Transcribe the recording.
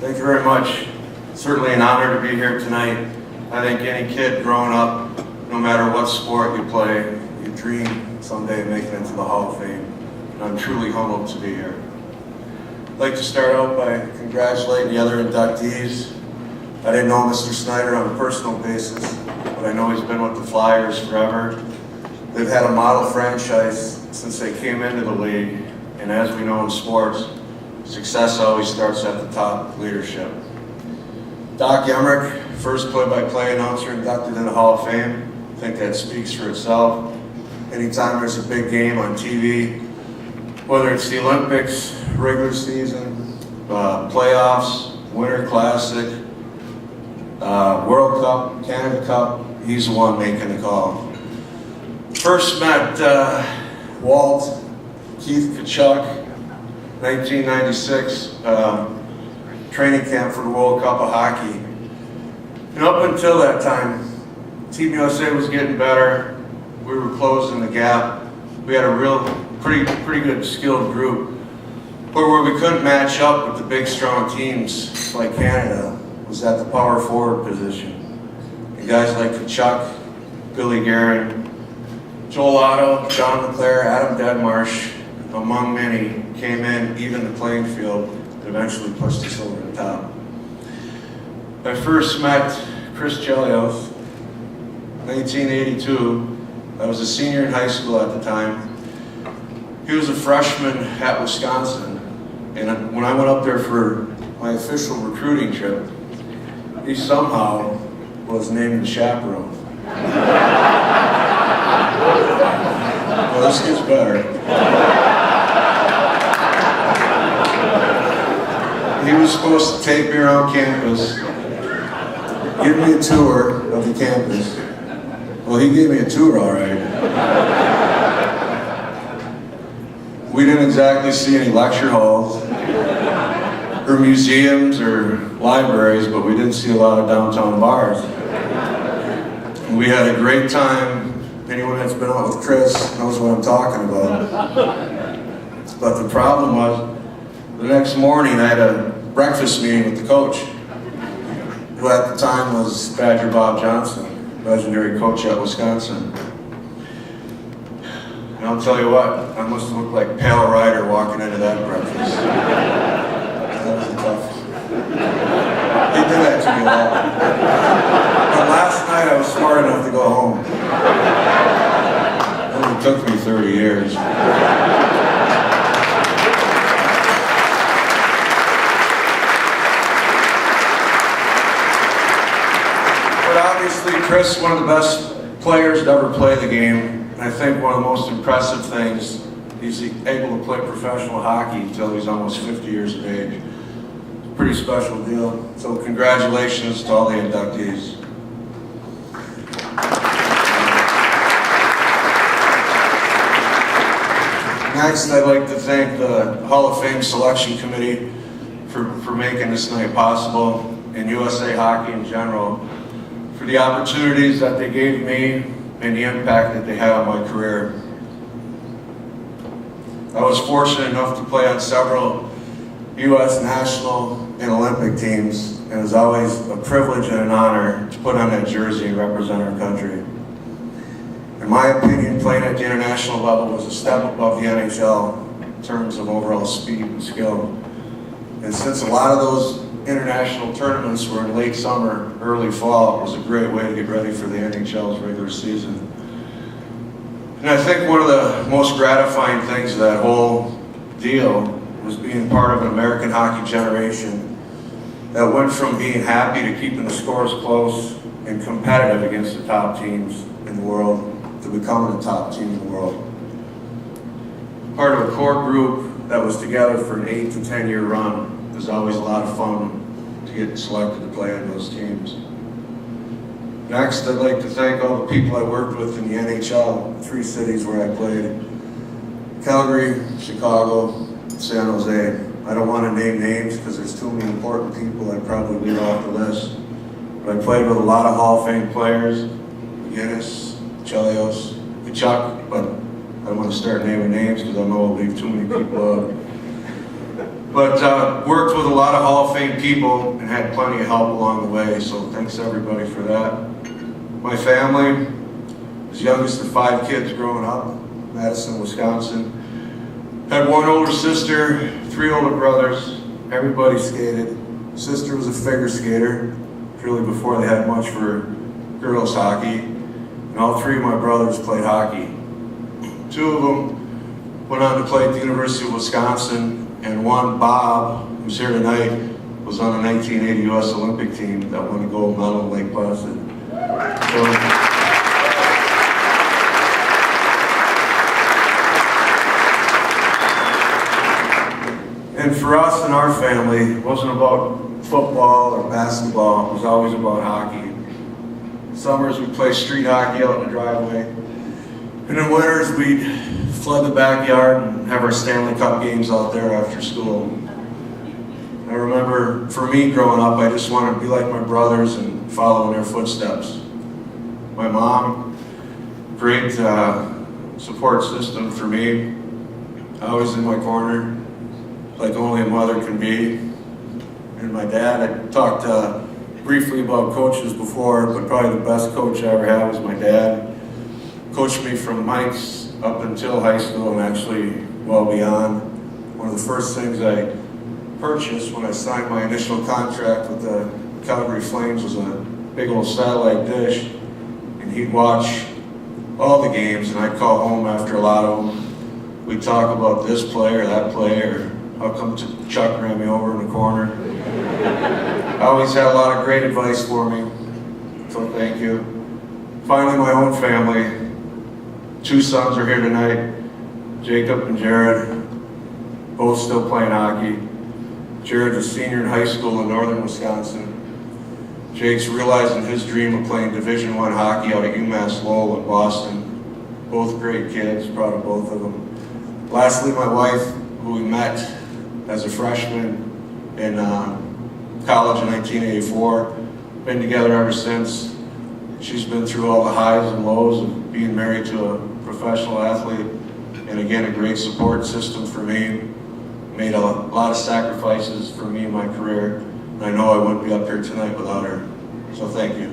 Thank you very much. Certainly an honor to be here tonight. I think any kid growing up, no matter what sport you play, you dream someday of making it to the Hall of Fame. And I'm truly humbled to be here. I'd like to start out by congratulating the other inductees. I didn't know Mr. Snyder on a personal basis, but I know he's been with the Flyers forever. They've had a model franchise since they came into the league, and as we know in sports, success always starts at the top, leadership. Doc Emmerich, first play-by-play announcer inducted in the Hall of Fame. I think that speaks for itself. Anytime there's a big game on TV, whether it's the Olympics, regular season, playoffs, Winter Classic, World Cup, Canada Cup, he's the one making the call. First met Walt, Keith Kachuk, 1996, training camp for the World Cup of Hockey. And up until that time, Team USA was getting better. We were closing the gap. We had a pretty good skilled group. But where we couldn't match up with the big strong teams like Canada was at the power forward position. And guys like Kachuk, Billy Guerin, Joel Otto, John LeClaire, Adam Deadmarsh, among many, came in, even the playing field, and eventually pushed us over the top. I first met Chris Chelios, 1982. I was a senior in high school at the time. He was a freshman at Wisconsin, and when I went up there for my official recruiting trip, he somehow was named the chaperone. Well, this gets better. He was supposed to take me around campus, give me a tour of the campus. Well, he gave me a tour, all right. We didn't exactly see any lecture halls, or museums, or libraries, but we did see a lot of downtown bars. And we had a great time. Anyone that's been out with Chris knows what I'm talking about. But the problem was, the next morning I had a breakfast meeting with the coach, who at the time was Badger Bob Johnson, legendary coach at Wisconsin. And I'll tell you what, I must have looked like Pale Rider walking into that breakfast. That was tough. He did that to me a lot. But last night I was smart enough to go home. It only took me 30 years. But obviously Chris, one of the best players to ever play the game. I think one of the most impressive things, he's able to play professional hockey until he's almost 50 years of age. Pretty special deal. So congratulations to all the inductees. Next, I'd like to thank the Hall of Fame Selection Committee for making this night possible, and USA Hockey in general, for the opportunities that they gave me and the impact that they had on my career. I was fortunate enough to play on several U.S. national and Olympic teams, and it was always a privilege and an honor to put on that jersey and represent our country. In my opinion, playing at the international level was a step above the NHL in terms of overall speed and skill. And since a lot of those international tournaments were in late summer, early fall, it was a great way to get ready for the NHL's regular season. And I think one of the most gratifying things of that whole deal was being part of an American hockey generation that went from being happy to keeping the scores close and competitive against the top teams in the world to becoming the top team in the world. Part of a core group that was together for an 8 to 10 year run. It was always a lot of fun to get selected to play on those teams. Next, I'd like to thank all the people I worked with in the NHL, 3 cities where I played. Calgary, Chicago, San Jose. I don't want to name names because there's too many important people I'd probably leave off the list. But I played with a lot of Hall of Fame players, Guinness, Chelios, Kachuk, but I don't want to start naming names because I know I'll leave too many people out. But worked with a lot of Hall of Fame people and had plenty of help along the way, so thanks everybody for that. My family, was youngest of 5 kids growing up, Madison, Wisconsin. Had 1 older sister, 3 older brothers. Everybody skated. Sister was a figure skater, really before they had much for girls hockey. And all 3 of my brothers played hockey. 2 of them went on to play at the University of Wisconsin, and one, Bob, who's here tonight, was on the 1980 U.S. Olympic team that won the gold medal in Lake Placid. And for us and our family, it wasn't about football or basketball, it was always about hockey. Summers we'd play street hockey out in the driveway. And in winters we'd flood the backyard and have our Stanley Cup games out there after school. I remember, for me growing up, I just wanted to be like my brothers and follow in their footsteps. My mom, great support system for me, always in my corner, like only a mother can be. And my dad, I talked briefly about coaches before, but probably the best coach I ever had was my dad. Coached me from Mike's up until high school and actually well beyond. One of the first things I purchased when I signed my initial contract with the Calgary Flames was a big old satellite dish, and he'd watch all the games, and I'd call home after a lot of them. We'd talk about this player, that player, how come Chuck ran me over in the corner. I always had a lot of great advice for me, so thank you. Finally, my own family. 2 sons are here tonight, Jacob and Jared, both still playing hockey. Jared's a senior in high school in northern Wisconsin. Jake's realizing his dream of playing Division I hockey out at UMass Lowell in Boston. Both great kids, proud of both of them. Lastly, my wife, who we met as a freshman in college in 1984. Been together ever since. She's been through all the highs and lows of being married to a professional athlete, and again, a great support system for me. Made a lot of sacrifices for me in my career, and I know I wouldn't be up here tonight without her. So thank you.